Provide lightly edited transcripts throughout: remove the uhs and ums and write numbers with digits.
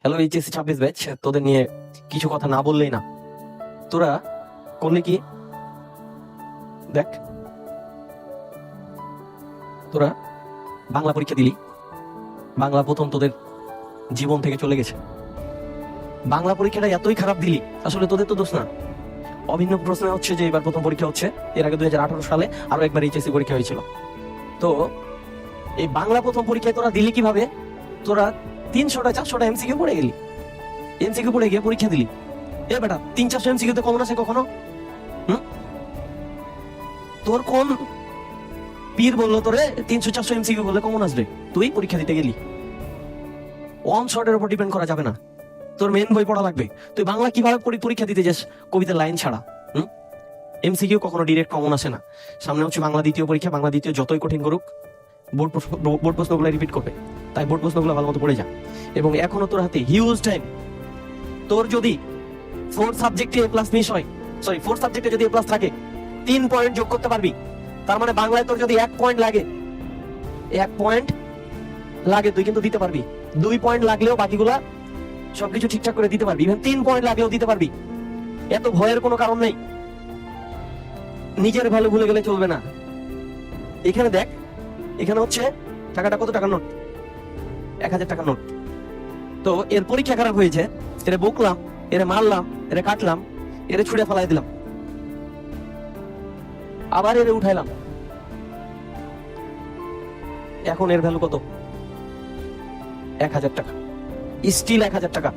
Hello HSC 26 batch, তোদের নিয়ে কিছু কথা না বললেই না। তোরা করলি কি দেখ, তোরা বাংলা পরীক্ষা দিলি, বাংলা প্রথম তোদের জীবন থেকে চলে গেছে। বাংলা পরীক্ষাটা এতই খারাপ দিলি, আসলে তোদের তো দোষ না। অভিন্ন প্রশ্ন হচ্ছে যে এবার প্রথম পরীক্ষা হচ্ছে, এর আগে 2018 সালে আরো একবার এইচএসসি পরীক্ষা হয়েছিল। তো এই বাংলা প্রথম পরীক্ষায় তোরা দিলি কিভাবে? তোরা 300টা 400টা এমসিকিউ পড়ে গেলি, এমসিকিউ পড়ে গিয়ে পরীক্ষা দিলি। এ বেটা 300-400 এমসিকিউ তে কমন আসে কখনো? তোর কোন পীর বললো তোরে 300-400 এমসিকিউ বললে কমন আসবে? তুই পরীক্ষা দিতে গেলি। ওয়ান শটের উপর ডিপেন্ড করা যাবে না, তোর মেন বই পড়া লাগবে। তুই বাংলা কিভাবে পরীক্ষা দিতে যাস কবিতার লাইন ছাড়া? এমসিকিউ কখনো ডিরেক্ট কমন আসে না। সামনে হচ্ছে বাংলা দ্বিতীয় পরীক্ষা, বাংলা দ্বিতীয় যতই কঠিন করুক বোর্ড প্রশ্নগুলো রিপিট করবে, তাই বোর্ড প্রশ্নগুলো ভালো মতো পড়ে যা। এবং এখনো তোর হাতে হিউজ টাইম। তোর যদি 4 সাবজেক্টে এ প্লাস মিস হয়, সরি 4 সাবজেক্টে যদি এ প্লাস থাকে, 3 পয়েন্ট যোগ করতে পারবি। তার মানে বাংলায় তোর যদি 1 পয়েন্ট লাগে, 1 পয়েন্ট লাগে তুই কিন্তু দিতে পারবি। 2 পয়েন্ট লাগলেও বাকিগুলা সবকিছু ঠিকঠাক করে দিতে পারবি। ইভেন 3 পয়েন্ট লাগলেও দিতে পারবি। এত ভয়ের কোনো কারণ নেই। নিজের ভ্যালু ভুলে গেলে চলবে না। এখানে দেখ, এখানে হচ্ছে টাকাটা কত টাকার নোট? 1000 টাকার নোট। তো এর পরীক্ষা খারাপ হয়েছে, এরে বকলাম, এরে মারলাম, এরে কাটলাম, এরে ছুঁড়ে ফেলাই দিলাম, আবার এরে উঠাইলাম। এখন এর ভ্যালু কত? 1000 টাকা। স্টিল 1000 টাকা।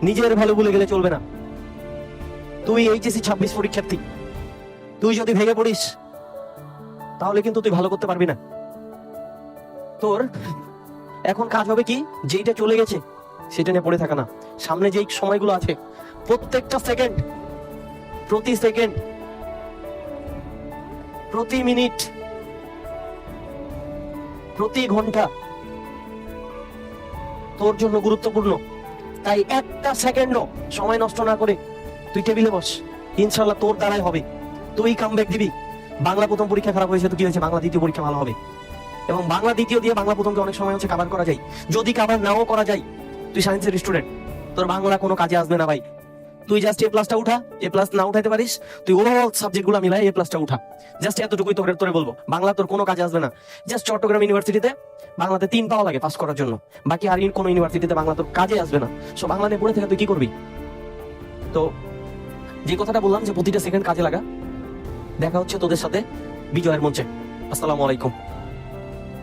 নিজের ভ্যালু ভুলে গেলে চলবে না। তুই এইচএসসি 26 পরীক্ষার্থী, তুই যদি ভেঙে পড়িস তাহলে কিন্তু তুই ভালো করতে পারবি না। তোর এখন কাজ হবে কি, যেইটা চলে গেছে সেটা নিয়ে পড়ে থাকা না। সামনে যেই সময়গুলো আছে, প্রত্যেকটা সেকেন্ড, প্রতি সেকেন্ড, প্রতি মিনিট, প্রতি ঘন্টা তোর জন্য গুরুত্বপূর্ণ। তাই একটা সেকেন্ডও সময় নষ্ট না করে তুই টেবিলে বস, ইনশাল্লাহ তোর দ্বারাই হবে। তুই কামব্যাক দিবি। বাংলা প্রথম পরীক্ষা খারাপ হয়েছে তো কি হয়েছে, বাংলা দ্বিতীয় পরীক্ষা ভালো হবে। এবং বাংলা দ্বিতীয় দিয়ে বাংলা প্রথমকে অনেক সময় হচ্ছে কভার করা যায়। যদি কভার নাও করা যায়, তুই সায়েন্সের স্টুডেন্ট, তোর বাংলা কোনো কাজে আসবে না ভাই। তুই জাস্ট এ প্লাসটা উঠা, এ প্লাস না উঠাইতে পারিস, তুই ওভারঅল সাবজেক্টগুলো মিলাই এ প্লাসটা উঠা। জাস্ট এতটুকুই তোরে বলবো, বাংলা তোর কোনো কাজে আসবে না। জাস্ট চট্টগ্রাম ইউনিভার্সিটিতে বাংলাতে 3 পাওয়া লাগে পাস করার জন্য, বাকি আর কোনো ইউনিভার্সিটিতে বাংলা তোর কাজে আসবে না। সো বাংলা নিয়ে পড়ে থেকে তুই কি করবি? তো যে কথাটা বললাম যে প্রতিটা সেকেন্ড কাজে লাগা। দেখা হচ্ছে তোদের সাথে বিজয়ের মঞ্চে। আসসালামু আলাইকুম।